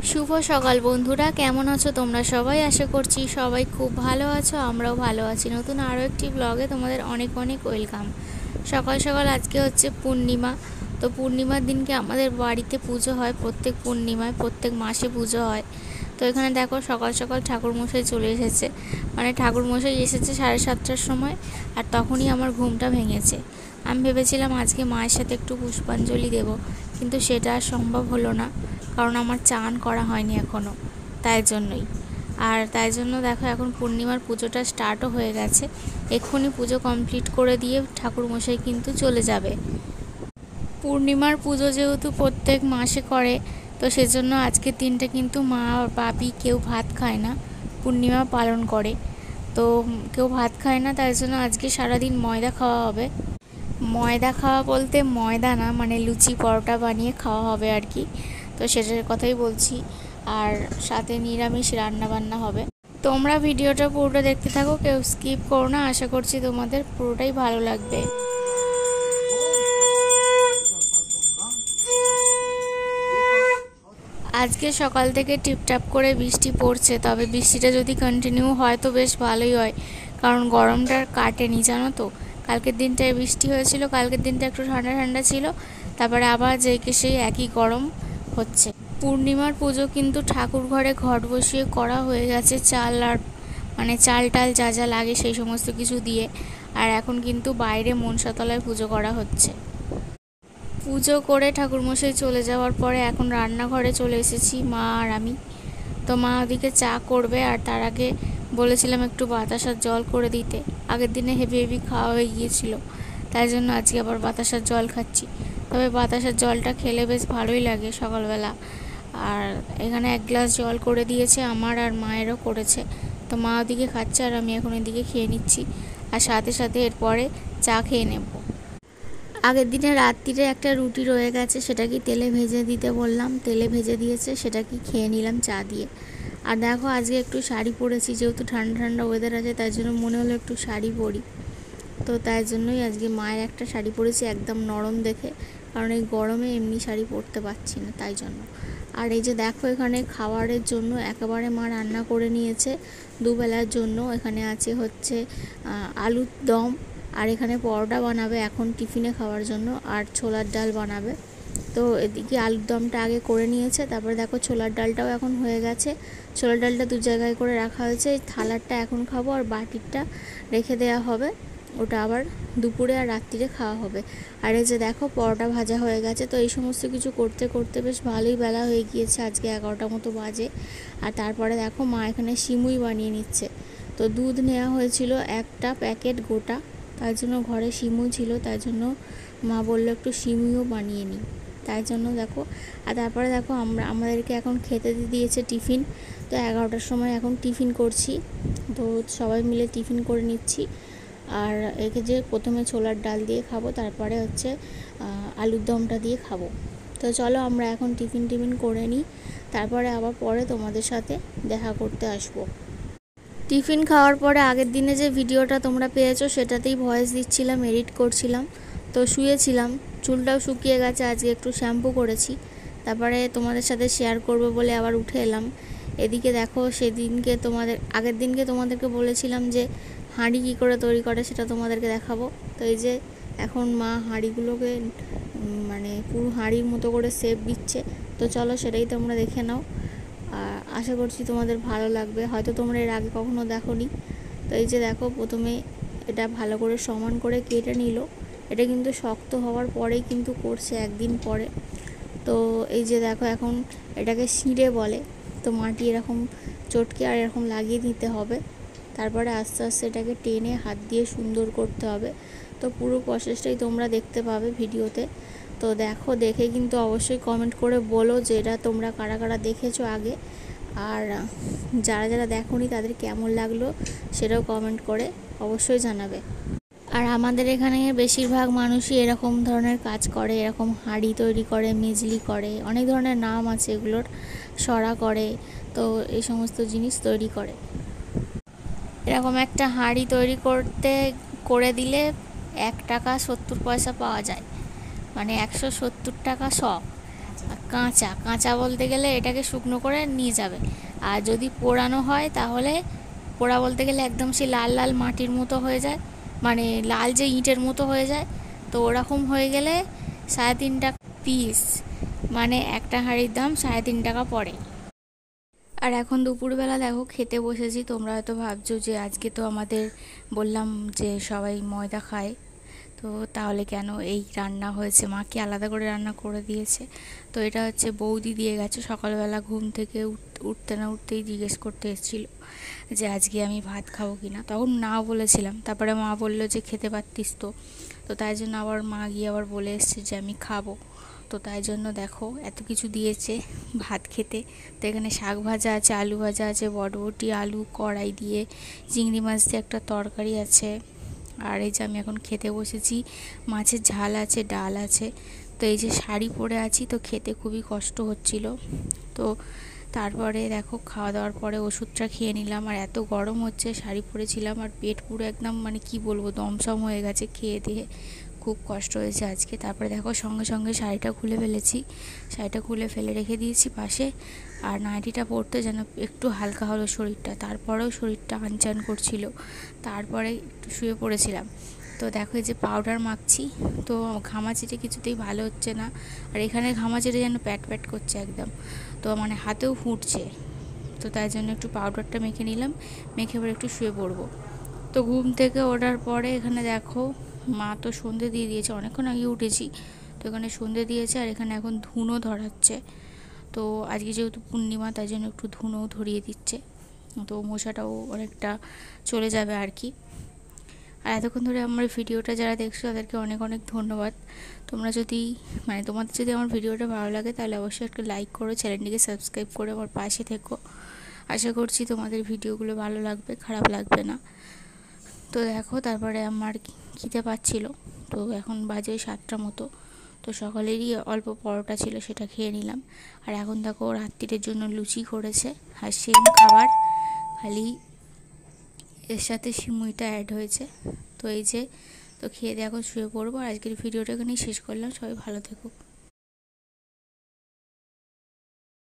শুভ সকাল বন্ধুরা, কেমন আছো তোমরা সবাই? আশা করছি সবাই খুব ভালো আছো, আমরাও ভালো আছি। নতুন আরও একটি ব্লগে তোমাদের অনেক অনেক ওয়েলকাম। সকাল সকাল আজকে হচ্ছে পূর্ণিমা। তো পূর্ণিমার দিনকে আমাদের বাড়িতে পুজো হয়, প্রত্যেক পূর্ণিমায় প্রত্যেক মাসে পুজো হয়। তো এখানে দেখো সকাল সকাল ঠাকুরমশাই চলে এসেছে, মানে ঠাকুরমশাই এসেছে 7:30টার সময়। আর তখনই আমার ঘুমটা ভেঙেছে। আমি ভেবেছিলাম আজকে মায়ের সাথে একটু পুষ্পাঞ্জলি দেব, কিন্তু সেটা আর সম্ভব হলো না, কারণ আমার চান করা হয়নি এখনও, তাই জন্যই। আর তাই জন্য দেখো এখন পূর্ণিমার পুজোটা স্টার্টও হয়ে গেছে। এক্ষুনি পুজো কমপ্লিট করে দিয়ে ঠাকুরমশাই কিন্তু চলে যাবে। পূর্ণিমার পুজো যেহেতু প্রত্যেক মাসে করে, তো সেজন্য আজকের দিনটা কিন্তু মা বাপি কেউ ভাত খায় না, পূর্ণিমা পালন করে। তো কেউ ভাত খায় না, তাই জন্য আজকে সারাদিন ময়দা খাওয়া হবে। ময়দা খাওয়া বলতে ময়দা না, মানে লুচি পরোটা বানিয়ে খাওয়া হবে আর কি। তো সেটার কথাই বলছি। আর সাথে নিরামিষ রান্না বান্না হবে। তোমরা ভিডিওটা পুরোটা দেখতে থাকো, কেউ স্কিপ করো না। আশা করছি তোমাদের পুরোটাই ভালো লাগবে। আজকে সকাল থেকে টিপটাপ করে বৃষ্টি পড়ছে, তবে বৃষ্টিটা যদি কন্টিনিউ হয় তো বেশ ভালোই হয়, কারণ গরমটা কাটেনি, জানো তো। কালকের দিনটায় বৃষ্টি হয়েছিল, কালকের দিনটা একটু ঠান্ডা ঠান্ডা ছিল, তারপরে আবার যেকে সেই একই গরম হচ্ছে। পূর্ণিমার পুজো কিন্তু ঠাকুর ঘরে ঘট বসিয়ে করা হয়ে গেছে, চাল আর মানে চাল টাল যা যা লাগে সেই সমস্ত কিছু দিয়ে। আর এখন কিন্তু বাইরে মনসাতলায় পুজো করা হচ্ছে। পুজো করে ঠাকুরমশাই চলে যাওয়ার পরে এখন রান্নাঘরে চলে এসেছি মা আর আমি। তো মা ওদিকে চা করবে, আর তার আগে বলেছিলাম একটু বাতাসার জল করে দিতে। আগের দিনে হেভি হেভি খাওয়া হয়ে গিয়েছিল, তাই জন্য আজকে আবার বাতাসার জল খাচ্ছি। তবে বাতাসার জলটা খেলে বেশ ভালোই লাগে সকালবেলা। আর এখানে 1 গ্লাস জল করে দিয়েছে, আমার আর মায়েরও করেছে। তো মা ওদিকে খাচ্ছে আর আমি এখন এদিকে খেয়ে নিচ্ছি, আর সাথে সাথে এরপরে চা খেয়ে নেব। আগের দিনে রাত্রিরে একটা রুটি রয়ে গেছে, সেটা কি তেলে ভেজে দিতে বললাম, তেলে ভেজে দিয়েছে, সেটা কি খেয়ে নিলাম চা দিয়ে। আর দেখো আজকে একটু শাড়ি পরেছি, যেহেতু ঠান্ডা ঠান্ডা ওয়েদার আছে, তাই জন্য মনে হলো একটু শাড়ি পরি। তো তাই জন্যই আজকে মায়ের একটা শাড়ি পরেছি, একদম নরম দেখে, কারণ এই গরমে এমনি শাড়ি পরতে পারছি না, তাই জন্য। আর এই যে দেখো এখানে খাবারের জন্য একেবারে মা রান্না করে নিয়েছে দুবেলার জন্য। এখানে আছে হচ্ছে আলুর দম, আর এখানে পরোটা বানাবে এখন টিফিনে খাওয়ার জন্য, আর ছোলার ডাল বানাবে। তো এদিকে আলুর দমটা আগে করে নিয়েছে, তারপরে দেখো ছোলার ডালটাও এখন হয়ে গেছে। ছোলার ডালটা 2 জায়গায় করে রাখা হয়েছে। এই থালারটা এখন খাবো, আর বাটিরটা রেখে দেওয়া হবে, ওটা আবার দুপুরে আর রাত্রিরে খাওয়া হবে। আর এই যে দেখো পরোটা ভাজা হয়ে গেছে। তো এই সমস্ত কিছু করতে করতে বেশ ভালোই বেলা হয়ে গিয়েছে, আজকে 11টা মতো বাজে। আর তারপরে দেখো মা এখানে সিমুই বানিয়ে নিচ্ছে। তো দুধ নেওয়া হয়েছিল একটা প্যাকেট গোটা, তার জন্য ঘরে সিমুই ছিল, তাই জন্য মা বললো একটু সিমুইও বানিয়ে নিই, তাই জন্য দেখো। আর তারপরে দেখো আমাদেরকে এখন খেতে দিয়েছে টিফিন। তো 11টার সময় এখন টিফিন করছি, তো সবাই মিলে টিফিন করে নিচ্ছি। আর একে যে প্রথমে ছোলার ডাল দিয়ে খাবো, তারপরে হচ্ছে আলুর দমটা দিয়ে খাবো। তো চলো আমরা এখন টিফিন করে নিই, তারপরে আবার পরে তোমাদের সাথে দেখা করতে আসবো। টিফিন খাওয়ার পরে আগের দিনে যে ভিডিওটা তোমরা পেয়েছো সেটাতেই ভয়েস দিচ্ছিলাম, এডিট করছিলাম। তো শুয়েছিলাম, চুলটাও শুকিয়ে গেছে, আজকে একটু শ্যাম্পু করেছি, তারপরে তোমাদের সাথে শেয়ার করবো বলে আবার উঠে এলাম। এদিকে দেখো সেদিনকে আগের দিনকে তোমাদেরকে বলেছিলাম যে হাঁড়ি কী করে তৈরি করে সেটা তোমাদেরকে দেখাবো। তো এই যে এখন মা হাঁড়িগুলোকে মানে পুরো হাঁড়ির মতো করে শেপ দিচ্ছে। তো চলো সেটাই তোমরা দেখে নাও, আশা করছি তোমাদের ভালো লাগবে, হয়তো তোমরা এর আগে কখনো দেখোনি। তো এই যে দেখো প্রথমে এটা ভালো করে সমান করে কেটে নিল। এটা কিন্তু শক্ত হওয়ার পরেই কিন্তু করছে, একদিন পরে। তো এই যে দেখো এখন এটাকে সিঁড়ে বলে। তো মাটি এরকম চটকে আর এরকম লাগিয়ে দিতে হবে, তারপরে আস্তে আস্তে এটাকে টেনে হাত দিয়ে সুন্দর করতে হবে। তো পুরো প্রসেসটাই তোমরা দেখতে পাবে ভিডিওতে। তো দেখো, দেখে কিন্তু অবশ্যই কমেন্ট করে বলো যে এটা তোমরা কারা কারা দেখেছো আগে, আর যারা যারা দেখোনি তাদের কেমন লাগলো সেটাও কমেন্ট করে অবশ্যই জানাবে। আর আমাদের এখানে বেশিরভাগ মানুষই এরকম ধরনের কাজ করে, এরকম হাঁড়ি তৈরি করে, মেজলি করে, অনেক ধরনের নাম আছে এগুলোর, সরা করে। তো এই সমস্ত জিনিস তৈরি করে। এরকম একটা হাঁড়ি তৈরি করে দিলে 1 টাকা 70 পয়সা পাওয়া যায়, মানে 170 টাকা শ। কাঁচা কাঁচা বলতে গেলে এটাকে শুকনো করে নিয়ে যাবে। আর যদি পোড়ানো হয় তাহলে পোড়া বলতে গেলে একদম সেই লাল লাল মাটির মতো হয়ে যায়, মানে লাল যে ইঁটের মতো হয়ে যায়। তো ওরকম হয়ে গেলে 3.5 টাকা পিস, মানে একটা হাঁড়ির দাম 3.5 টাকা পড়ে। আর এখন দুপুরবেলা দেখো খেতে বসেছি। তোমরা হয়তো ভাবছো যে আজকে তো আমাদের বললাম যে সবাই ময়দা খায়, তো তাহলে কেন এই রান্না হয়েছে, মা কি আলাদা করে রান্না করে দিয়েছে? তো এটা হচ্ছে বৌদি দিয়ে গেছে সকালবেলা ঘুম থেকে উঠতে না উঠতেই জিজ্ঞেস করতে এসেছিল যে আজকে আমি ভাত খাবো কি না। তখন না বলেছিলাম, তারপরে মা বললো যে খেতে পারতিস তো। তো তাই জন্য আবার মা গিয়ে আবার বলে এসছে যে আমি খাবো। তো তাই জন্য দেখো এত কিছু দিয়েছে ভাত খেতে। তো এখানে শাক ভাজা আছে, আলু ভাজা আছে, বটবটি আলু কড়াই দিয়ে, চিংড়ি মাছ দিয়ে একটা তরকারি আছে। আর এই যে আমি এখন খেতে বসেছি, মাছের ঝাল আছে, ডাল আছে। তো এই যে শাড়ি পরে আছি, তো খেতে খুবই কষ্ট হচ্ছিল। তো তারপরে দেখো খাওয়া দাওয়ার পরে ওষুধটা খেয়ে নিলাম। আর এত গরম হচ্ছে, শাড়ি পরেছিলাম আর পেট পুরো একদম মানে কি বলবো দমসম হয়ে গেছে খেয়ে দিয়ে, খুব কষ্ট হয়েছে আজকে। তারপরে দেখো সঙ্গে সঙ্গে শাড়িটা খুলে ফেলেছি, শাড়িটা খুলে ফেলে রেখে দিয়েছি পাশে। আর নাইটিটা পরতে যেন একটু হালকা হলো শরীরটা, তারপরেও শরীরটা আনচান করছিল, তারপরে একটু শুয়ে পড়েছিলাম। তো দেখো এই যে পাউডার মাখছি, তো ঘামাচিটা কিছুতেই ভালো হচ্ছে না। আর এখানে ঘামাচিটা যেন প্যাট প্যাট করছে একদম, তো মানে হাতেও ফুটছে। তো তাই জন্য একটু পাউডারটা মেখে নিলাম, মেখে এবার একটু শুয়ে পড়বো। তো ঘুম থেকে ওঠার পরে এখানে দেখো মা তো সন্ধে দিয়ে দিয়েছে, অনেকক্ষণ আগে উঠেছি। তো এখানে সন্ধে দিয়েছে আর এখানে এখন ধুনো ধরাচ্ছে। তো আজকে যেহেতু পূর্ণিমা তাই জন্য একটু ধুনোও ধরিয়ে দিচ্ছে, তো মশাটাও অনেকটা চলে যাবে আর কি। আর এতক্ষণ ধরে আমার ভিডিওটা যারা দেখছো তাদেরকে অনেক অনেক ধন্যবাদ। তোমরা যদি মানে তোমাদের যদি আমার ভিডিওটা ভালো লাগে তাহলে অবশ্যই একটা লাইক করো, চ্যানেলটিকে সাবস্ক্রাইব করে আমার পাশে থেকো। আশা করছি তোমাদের ভিডিওগুলো ভালো লাগবে, খারাপ লাগবে না। তো দেখো তারপরে আমার খিদে পাচ্ছিল, তো এখন বাজে 7টার মতো। তো সকালেরই অল্প পরোটা ছিল, সেটা খেয়ে নিলাম। আর এখন দেখো রাত্রির জন্য লুচি করেছে, আর সেম খাবার, খালি এর সাথে সিমুইটা অ্যাড হয়েছে। তো এই যে, তো খেয়ে দিয়ে এখন শুয়ে পড়বো। আর আজকের ভিডিওটা এখানেই শেষ করলাম। সবাই ভালো থেকো।